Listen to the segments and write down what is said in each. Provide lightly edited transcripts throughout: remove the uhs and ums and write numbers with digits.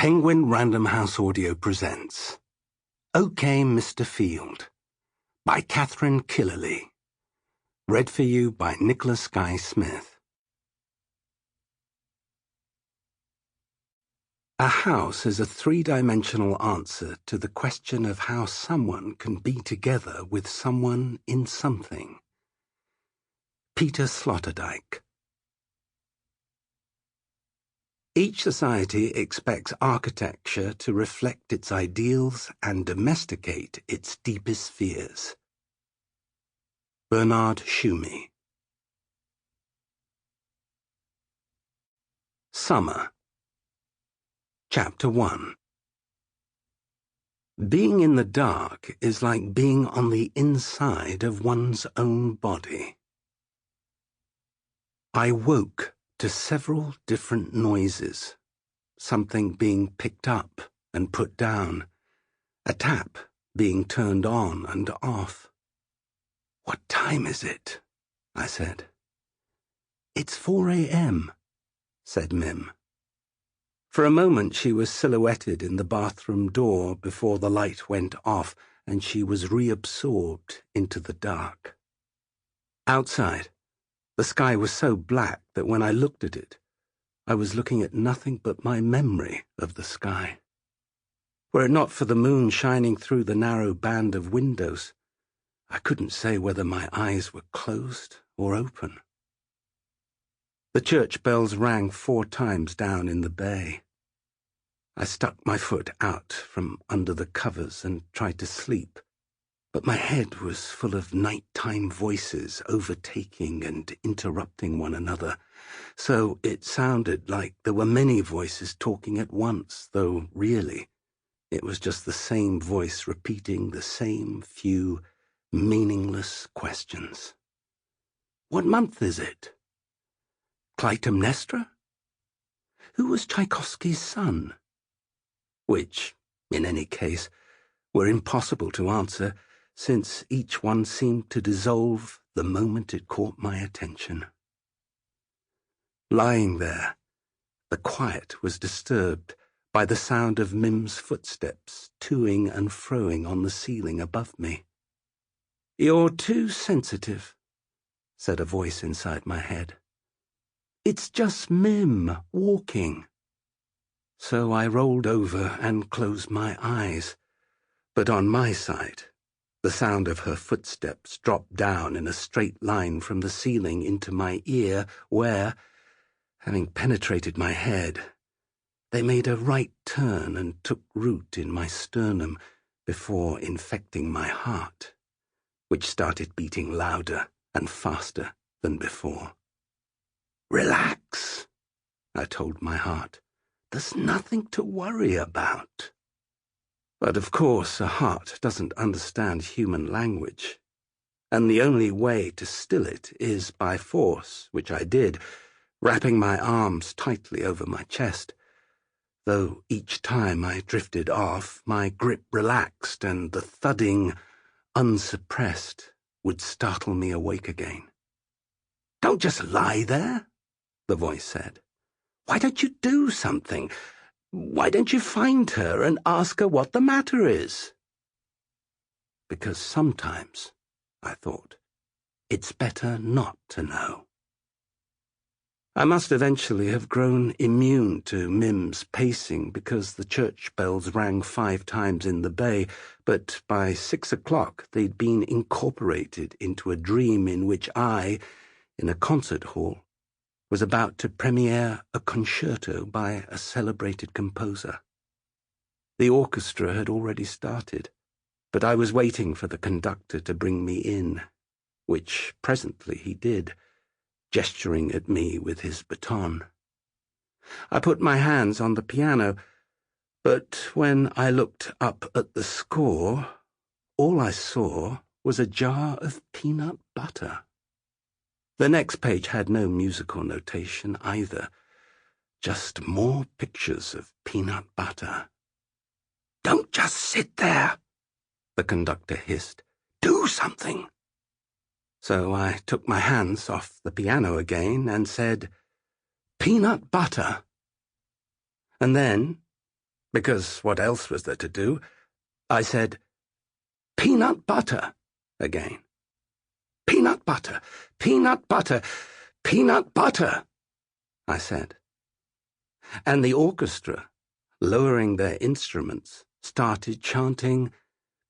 Penguin Random House Audio presents OK, Mr. Field by Katharine Kilalea. Read for you by Nicholas Guy Smith. A house is a three-dimensional answer to the question of how someone can be together with someone in something. Peter Sloterdijk. Each society expects architecture to reflect its ideals and domesticate its deepest fears. Bernard Shume. Summer. Chapter 1. Being in the dark is like being on the inside of one's own body. I woke to several different noises, something being picked up and put down, a tap being turned on and off. "What time is it?" I said. "It's 4 a.m., said Mim. For a moment she was silhouetted in the bathroom door before the light went off and she was reabsorbed into the dark. Outside, the sky was so black that when I looked at it, I was looking at nothing but my memory of the sky. Were it not for the moon shining through the narrow band of windows, I couldn't say whether my eyes were closed or open. The church bells rang 4 times down in the bay. I stuck my foot out from under the covers and tried to sleep, but my head was full of nighttime voices overtaking and interrupting one another, so it sounded like there were many voices talking at once, though really it was just the same voice repeating the same few meaningless questions. What month is it? Clytemnestra? Who was Tchaikovsky's son? Which, in any case, were impossible to answer, since each one seemed to dissolve the moment it caught my attention. Lying there, the quiet was disturbed by the sound of Mim's footsteps to-ing and fro-ing on the ceiling above me. "You're too sensitive," said a voice inside my head. "It's just Mim walking." So I rolled over and closed my eyes, but on my side, the sound of her footsteps dropped down in a straight line from the ceiling into my ear where, having penetrated my head, they made a right turn and took root in my sternum before infecting my heart, which started beating louder and faster than before. "Relax," I told my heart. "There's nothing to worry about." But of course a heart doesn't understand human language, and the only way to still it is by force, which I did, wrapping my arms tightly over my chest, though each time I drifted off, my grip relaxed and the thudding, unsuppressed, would startle me awake again. "Don't just lie there," the voice said. "Why don't you do something? Why don't you find her and ask her what the matter is?" Because sometimes, I thought, it's better not to know. I must eventually have grown immune to Mim's pacing because the church bells rang 5 times in the bay, but by 6 o'clock they'd been incorporated into a dream in which I, in a concert hall, was about to premiere a concerto by a celebrated composer. The orchestra had already started, but I was waiting for the conductor to bring me in, which presently he did, gesturing at me with his baton. I put my hands on the piano, but when I looked up at the score, all I saw was a jar of peanut butter. The next page had no musical notation either, just more pictures of peanut butter. "Don't just sit there," the conductor hissed. "Do something." So I took my hands off the piano again and said, "Peanut butter." And then, because what else was there to do? I said, "Peanut butter," again. "Peanut butter, peanut butter, peanut butter," I said. And the orchestra, lowering their instruments, started chanting,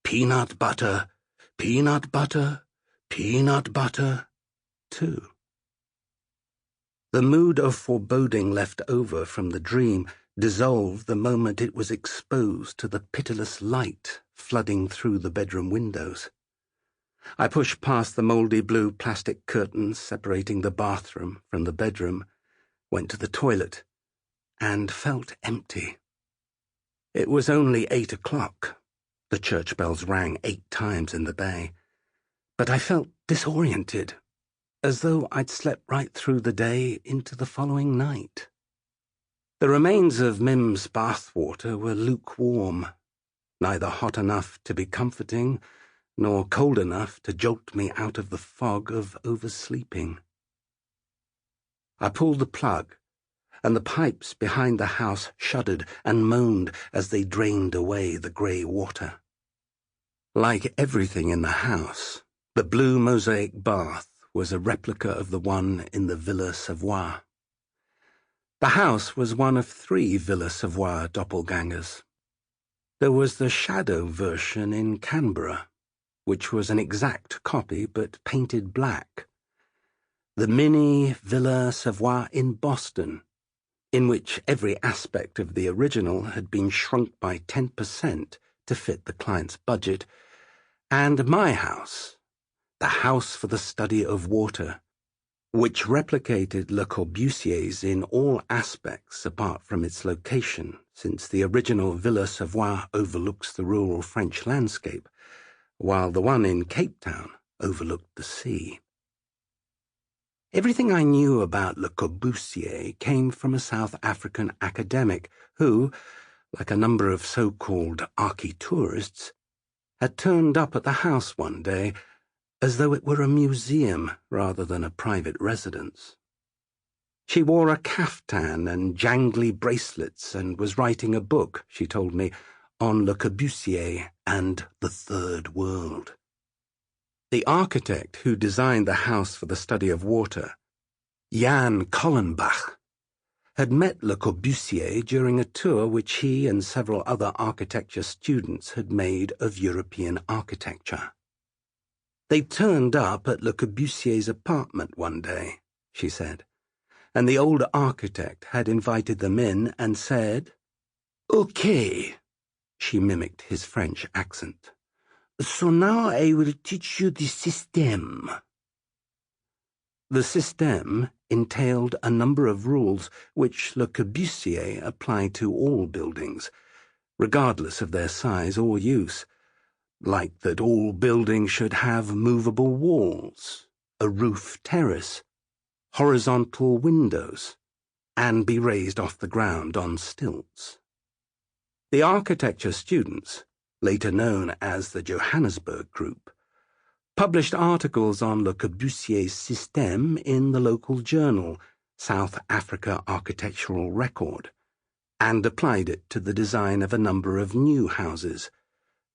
"Peanut butter, peanut butter, peanut butter," too. The mood of foreboding left over from the dream dissolved the moment it was exposed to the pitiless light flooding through the bedroom windows. I pushed past the mouldy blue plastic curtains separating the bathroom from the bedroom, went to the toilet, and felt empty. It was only 8 o'clock. The church bells rang 8 times in the bay, but I felt disoriented, as though I'd slept right through the day into the following night. The remains of Mim's bathwater were lukewarm, neither hot enough to be comforting, nor cold enough to jolt me out of the fog of oversleeping. I pulled the plug, and the pipes behind the house shuddered and moaned as they drained away the grey water. Like everything in the house, the blue mosaic bath was a replica of the one in the Villa Savoye. The house was one of 3 Villa Savoye doppelgangers. There was the shadow version in Canberra, which was an exact copy but painted black. The mini Villa Savoye in Boston, in which every aspect of the original had been shrunk by 10% to fit the client's budget, and my house, the house for the study of water, which replicated Le Corbusier's in all aspects apart from its location, since the original Villa Savoye overlooks the rural French landscape, while the one in Cape Town overlooked the sea. Everything I knew about Le Corbusier came from a South African academic who, like a number of so-called archi-tourists, had turned up at the house one day as though it were a museum rather than a private residence. She wore a caftan and jangly bracelets and was writing a book, she told me, on Le Corbusier and the Third World. The architect who designed the house for the study of water, Jan Collenbach, had met Le Corbusier during a tour which he and several other architecture students had made of European architecture. They turned up at Le Corbusier's apartment one day, she said, and the old architect had invited them in and said, "Okay," she mimicked his French accent. "So now I will teach you the system." The system entailed a number of rules which Le Corbusier applied to all buildings, regardless of their size or use, like that all buildings should have movable walls, a roof terrace, horizontal windows, and be raised off the ground on stilts. The architecture students, later known as the Johannesburg Group, published articles on Le Corbusier's system in the local journal, South Africa Architectural Record, and applied it to the design of a number of new houses,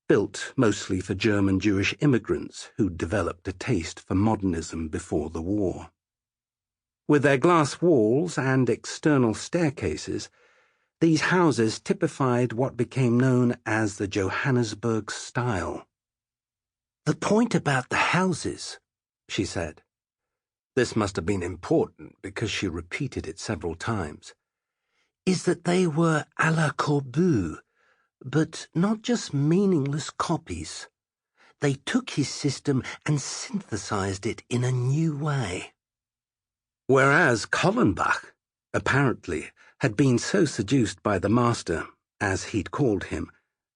built mostly for German Jewish immigrants who'd developed a taste for modernism before the war. With their glass walls and external staircases, these houses typified what became known as the Johannesburg style. "The point about the houses," she said. This must have been important because she repeated it several times, "is that they were à la Corbu, but not just meaningless copies. They took his system and synthesized it in a new way." Whereas Collenbach, apparently, had been so seduced by the master, as he'd called him,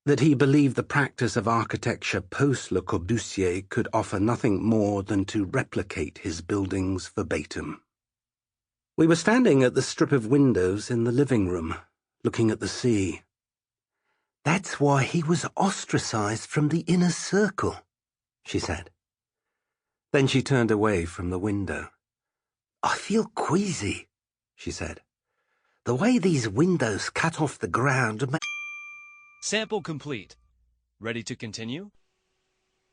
that he believed the practice of architecture post-Le Corbusier could offer nothing more than to replicate his buildings verbatim. We were standing at the strip of windows in the living room, looking at the sea. "That's why he was ostracized from the inner circle," she said. Then she turned away from the window. "I feel queasy," she said. "The way these windows cut off the ground Sample complete. Ready to continue?